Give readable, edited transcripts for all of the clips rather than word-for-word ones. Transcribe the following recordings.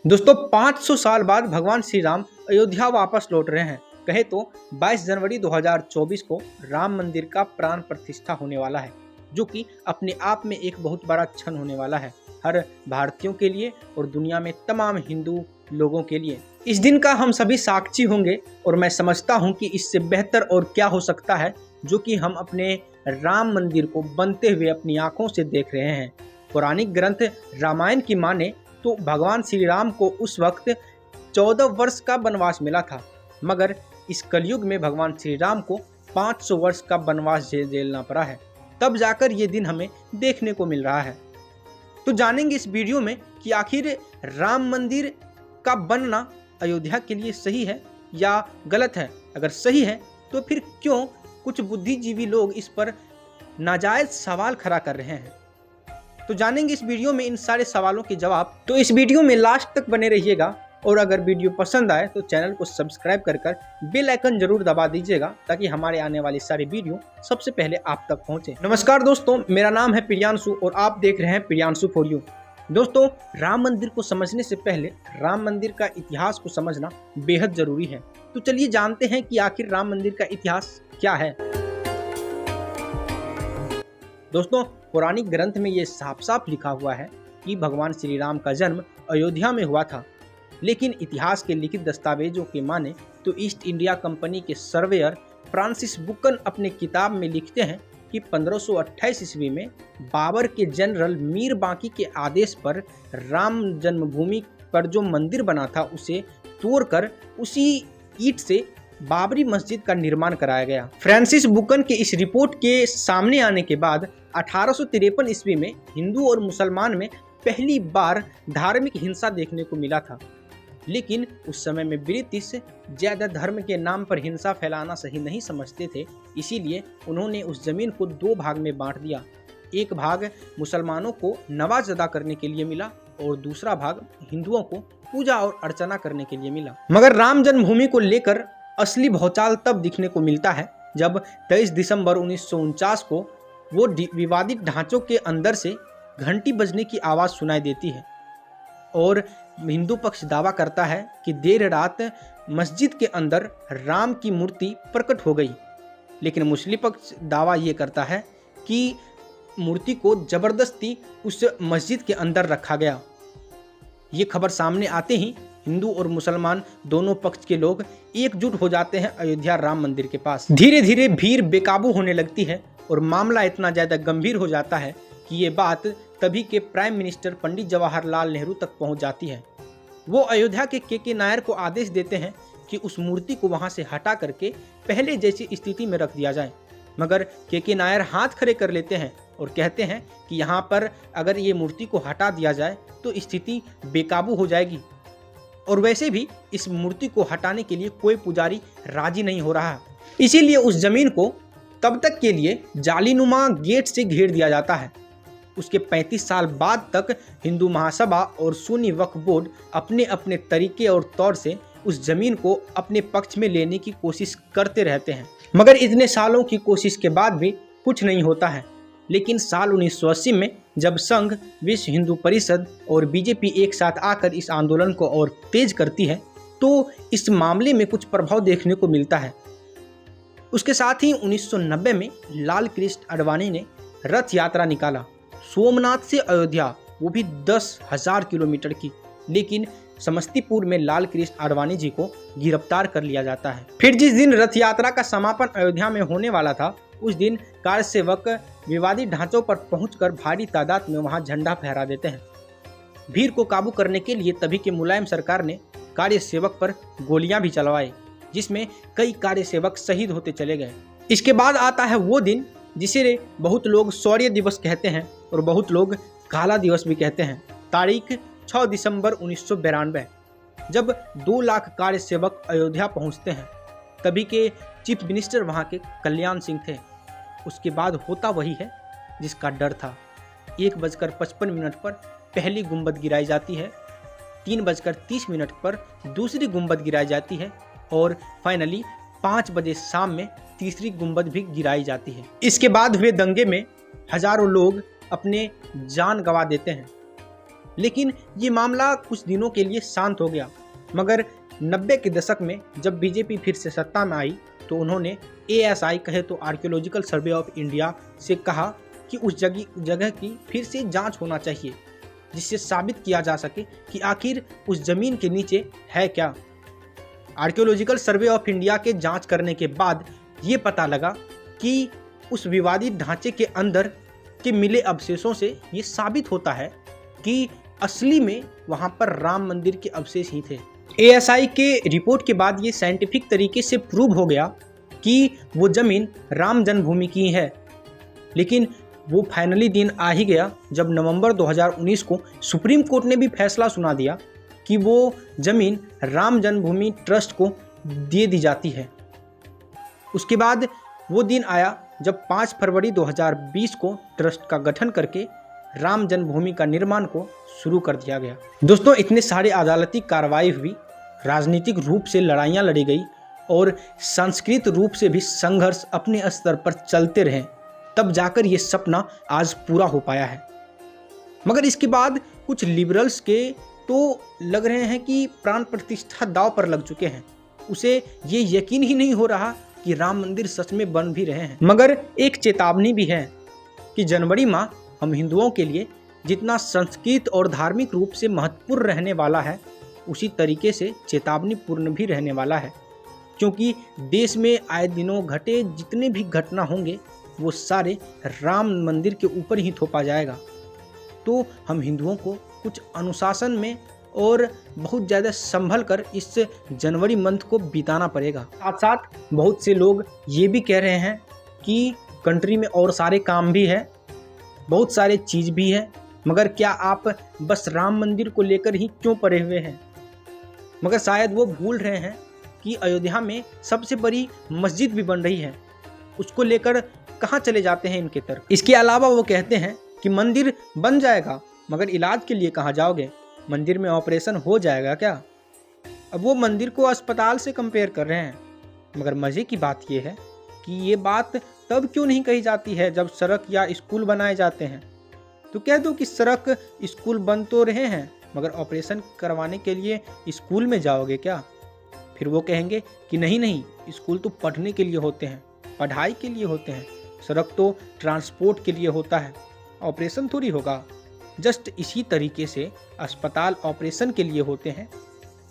दोस्तों 500 साल बाद भगवान श्री राम अयोध्या वापस लौट रहे हैं। कहे तो 22 जनवरी 2024 को राम मंदिर का प्राण प्रतिष्ठा होने वाला है, जो कि अपने आप में एक बहुत बड़ा क्षण होने वाला है हर भारतीयों के लिए और दुनिया में तमाम हिंदू लोगों के लिए। इस दिन का हम सभी साक्षी होंगे और मैं समझता हूं कि इससे बेहतर और क्या हो सकता है जो कि हम अपने राम मंदिर को बनते हुए अपनी आंखों से देख रहे हैं। पौराणिक ग्रंथ रामायण की माने तो भगवान श्री राम को उस वक्त 14 वर्ष का वनवास मिला था, मगर इस कलयुग में भगवान श्री राम को 500 वर्ष का वनवास झेलना पड़ा है, तब जाकर ये दिन हमें देखने को मिल रहा है। तो जानेंगे इस वीडियो में कि आखिर राम मंदिर का बनना अयोध्या के लिए सही है या गलत है। अगर सही है तो फिर क्यों कुछ बुद्धिजीवी लोग इस पर नाजायज सवाल खड़ा कर रहे हैं। तो जानेंगे इस वीडियो में इन सारे सवालों के जवाब। तो इस वीडियो में लास्ट तक बने रहिएगा और अगर वीडियो पसंद आए तो चैनल को सब्सक्राइब कर बेल आइकन जरूर दबा दीजिएगा ताकि हमारे आने वाली सारी वीडियो सबसे पहले आप तक पहुंचे। नमस्कार दोस्तों, मेरा नाम है प्रियांशु और आप देख रहे हैं प्रियांशु फॉर यू। दोस्तों, राम मंदिर को समझने से पहले राम मंदिर का इतिहास को समझना बेहद जरूरी है। तो चलिए जानते हैं कि आखिर राम मंदिर का इतिहास क्या है। दोस्तों, पौराणिक ग्रंथ में ये साफ साफ लिखा हुआ है कि भगवान श्री राम का जन्म अयोध्या में हुआ था, लेकिन इतिहास के लिखित दस्तावेजों के माने तो ईस्ट इंडिया कंपनी के सर्वेयर फ्रांसिस बुकन अपने किताब में लिखते हैं कि 1528 ईस्वी में बाबर के जनरल मीर बांकी के आदेश पर राम जन्मभूमि पर जो मंदिर बना था उसे तोड़कर उसी ईंट से बाबरी मस्जिद का निर्माण कराया गया। फ्रांसिस बुकन के इस रिपोर्ट के सामने आने के बाद 1853 ईस्वी में हिंदू और मुसलमान में पहली बार धार्मिक हिंसा देखने को मिला था, लेकिन उस समय में ब्रिटिश ज्यादा धर्म के नाम पर हिंसा फैलाना सही नहीं समझते थे, इसीलिए उन्होंने उस जमीन को 2 भाग में बांट दिया। एक भाग मुसलमानों को नमाज अदा करने के लिए मिला और दूसरा भाग हिंदुओं को पूजा और अर्चना करने के लिए मिला। मगर राम जन्मभूमि को लेकर असली भौचाल तब दिखने को मिलता है जब 23 दिसंबर 1949 को वो विवादित ढांचों के अंदर से घंटी बजने की आवाज़ सुनाई देती है और हिंदू पक्ष दावा करता है कि देर रात मस्जिद के अंदर राम की मूर्ति प्रकट हो गई, लेकिन मुस्लिम पक्ष दावा ये करता है कि मूर्ति को जबरदस्ती उस मस्जिद के अंदर रखा गया। ये खबर सामने आते ही हिंदू और मुसलमान दोनों पक्ष के लोग एकजुट हो जाते हैं अयोध्या राम मंदिर के पास। धीरे धीरे भीड़ बेकाबू होने लगती है और मामला इतना ज़्यादा गंभीर हो जाता है कि ये बात तभी के प्राइम मिनिस्टर पंडित जवाहरलाल नेहरू तक पहुंच जाती है। वो अयोध्या के के नायर को आदेश देते हैं कि उस मूर्ति को वहां से हटा करके पहले जैसी स्थिति में रख दिया जाए, मगर के नायर हाथ खड़े कर लेते हैं और कहते हैं कि यहाँ पर अगर ये मूर्ति को हटा दिया जाए तो स्थिति बेकाबू हो जाएगी, और वैसे भी इस मूर्ति को हटाने के लिए कोई पुजारी राजी नहीं हो रहा। इसीलिए उस जमीन को तब तक के लिए जालीनुमा गेट से घेर दिया जाता है। उसके 35 साल बाद तक हिंदू महासभा और सुन्नी वक्फ बोर्ड अपने अपने तरीके और तौर से उस जमीन को अपने पक्ष में लेने की कोशिश करते रहते हैं, मगर इतने सालों की कोशिश के बाद भी कुछ नहीं होता है। लेकिन साल 1980 में जब संघ, विश्व हिंदू परिषद और बीजेपी एक साथ आकर इस आंदोलन को और तेज करती है तो इस मामले में कुछ प्रभाव देखने को मिलता है। उसके साथ ही 1990 में लाल कृष्ण आडवाणी ने रथ यात्रा निकाला सोमनाथ से अयोध्या, वो भी 10,000 किलोमीटर की, लेकिन समस्तीपुर में लाल कृष्ण आडवाणी जी को गिरफ्तार कर लिया जाता है। फिर जिस दिन रथ यात्रा का समापन अयोध्या में होने वाला था उस दिन कार सेवक विवादित ढांचों पर पहुंचकर भारी तादाद में वहां झंडा फहरा देते हैं। भीड़ को काबू करने के लिए तभी के मुलायम सरकार ने कार्य सेवक पर गोलियां भी चलवाई, जिसमें कई कार्य सेवक शहीद होते चले गए। इसके बाद आता है वो दिन जिसे बहुत लोग शौर्य दिवस कहते हैं और बहुत लोग काला दिवस भी कहते हैं। तारीख 6 दिसंबर 1992, जब 2 लाख कार्य सेवक अयोध्या पहुंचते हैं। तभी के चीफ मिनिस्टर वहां के कल्याण सिंह थे। उसके बाद होता वही है जिसका डर था। 1:55 पर पहली गुंबद गिराई जाती है, 3:30 पर दूसरी गुंबद गिराई जाती है और फाइनली 5 बजे शाम में तीसरी गुंबद भी गिराई जाती है। इसके बाद हुए दंगे में हजारों लोग अपने जान गंवा देते हैं, लेकिन ये मामला कुछ दिनों के लिए शांत हो गया। मगर 90 के दशक में जब बीजेपी फिर से सत्ता में आई तो उन्होंने ASI कहे तो आर्कियोलॉजिकल सर्वे ऑफ इंडिया से कहा कि उस जगह की फिर से जांच होना चाहिए, जिससे साबित किया जा सके कि आखिर उस जमीन के नीचे है क्या। आर्कियोलॉजिकल सर्वे ऑफ इंडिया के जांच करने के बाद ये पता लगा कि उस विवादित ढांचे के अंदर के मिले अवशेषों से ये साबित होता है कि असली में वहां पर राम मंदिर के अवशेष ही थे। ASI के रिपोर्ट के बाद ये साइंटिफिक तरीके से प्रूव हो गया कि वो जमीन राम जन्मभूमि की है। लेकिन वो फाइनली दिन आ ही गया जब नवंबर 2019 को सुप्रीम कोर्ट ने भी फैसला सुना दिया कि वो जमीन राम जन्मभूमि ट्रस्ट को दे दी जाती है। उसके बाद वो दिन आया जब 5 फरवरी 2020 को ट्रस्ट का गठन करके राम जन्मभूमि का निर्माण को शुरू कर दिया गया। दोस्तों, इतने सारे अदालती कार्रवाई हुई, राजनीतिक रूप से लड़ाइयाँ लड़ी गई और सांस्कृतिक रूप से भी संघर्ष अपने स्तर पर चलते रहे, तब जाकर ये सपना आज पूरा हो पाया है। मगर इसके बाद कुछ लिबरल्स के तो लग रहे हैं कि प्राण प्रतिष्ठा दांव पर लग चुके हैं। उसे ये यकीन ही नहीं हो रहा कि राम मंदिर सच में बन भी रहे हैं। मगर एक चेतावनी भी है कि जनवरी माह हम हिंदुओं के लिए जितना संस्कृत और धार्मिक रूप से महत्वपूर्ण रहने वाला है, उसी तरीके से चेतावनीपूर्ण भी रहने वाला है, क्योंकि देश में आए दिनों घटे जितने भी घटना होंगे वो सारे राम मंदिर के ऊपर ही थोपा जाएगा। तो हम हिंदुओं को कुछ अनुशासन में और बहुत ज़्यादा संभल कर इस जनवरी मंथ को बिताना पड़ेगा। साथ साथ बहुत से लोग ये भी कह रहे हैं कि कंट्री में और सारे काम भी है, बहुत सारे चीज़ भी है, मगर क्या आप बस राम मंदिर को लेकर ही क्यों पड़े हुए हैं। मगर शायद वो भूल रहे हैं कि अयोध्या में सबसे बड़ी मस्जिद भी बन रही है, उसको लेकर कहाँ चले जाते हैं इनके तरफ। इसके अलावा वो कहते हैं कि मंदिर बन जाएगा मगर इलाज के लिए कहाँ जाओगे, मंदिर में ऑपरेशन हो जाएगा क्या। अब वो मंदिर को अस्पताल से कंपेयर कर रहे हैं। मगर मज़े की बात ये है कि ये बात तब क्यों नहीं कही जाती है जब सड़क या स्कूल बनाए जाते हैं। तो कह दो कि सड़क स्कूल बन तो रहे हैं मगर ऑपरेशन करवाने के लिए स्कूल में जाओगे क्या। फिर वो कहेंगे कि नहीं, स्कूल तो पढ़ने के लिए होते हैं, पढ़ाई के लिए होते हैं, सड़क तो ट्रांसपोर्ट के लिए होता है, ऑपरेशन थोड़ी होगा। जस्ट इसी तरीके से अस्पताल ऑपरेशन के लिए होते हैं,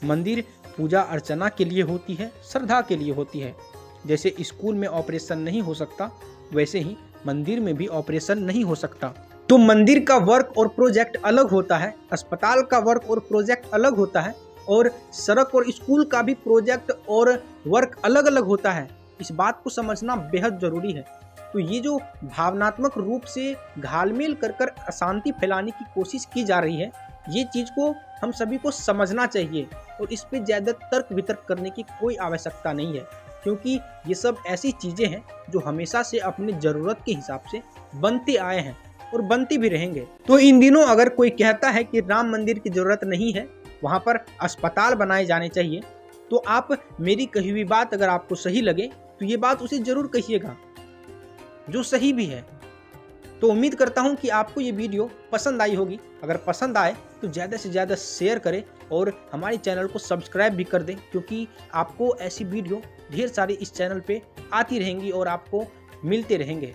मंदिर पूजा अर्चना के लिए होती है, श्रद्धा के लिए होती है। जैसे स्कूल में ऑपरेशन नहीं हो सकता, वैसे ही मंदिर में भी ऑपरेशन नहीं हो सकता। तो मंदिर का वर्क और प्रोजेक्ट अलग होता है, अस्पताल का वर्क और प्रोजेक्ट अलग होता है, और सड़क और स्कूल का भी प्रोजेक्ट और वर्क अलग अलग होता है। इस बात को समझना बेहद जरूरी है। तो ये जो भावनात्मक रूप से घालमेल कर अशांति फैलाने की कोशिश की जा रही है, ये चीज़ को हम सभी को समझना चाहिए और इस पे ज़्यादा तर्क वितर्क करने की कोई आवश्यकता नहीं है, क्योंकि ये सब ऐसी चीज़ें हैं जो हमेशा से अपने ज़रूरत के हिसाब से बनते आए हैं और बनते भी रहेंगे। तो इन दिनों अगर कोई कहता है कि राम मंदिर की ज़रूरत नहीं है, वहाँ पर अस्पताल बनाए जाने चाहिए, तो आप मेरी कही हुई बात अगर आपको सही लगे तो ये बात उसे ज़रूर कहिएगा, जो सही भी है। तो उम्मीद करता हूँ कि आपको ये वीडियो पसंद आई होगी। अगर पसंद आए तो ज़्यादा से ज़्यादा शेयर करें और हमारे चैनल को सब्सक्राइब भी कर दें, क्योंकि आपको ऐसी वीडियो ढेर सारी इस चैनल पे आती रहेंगी और आपको मिलते रहेंगे।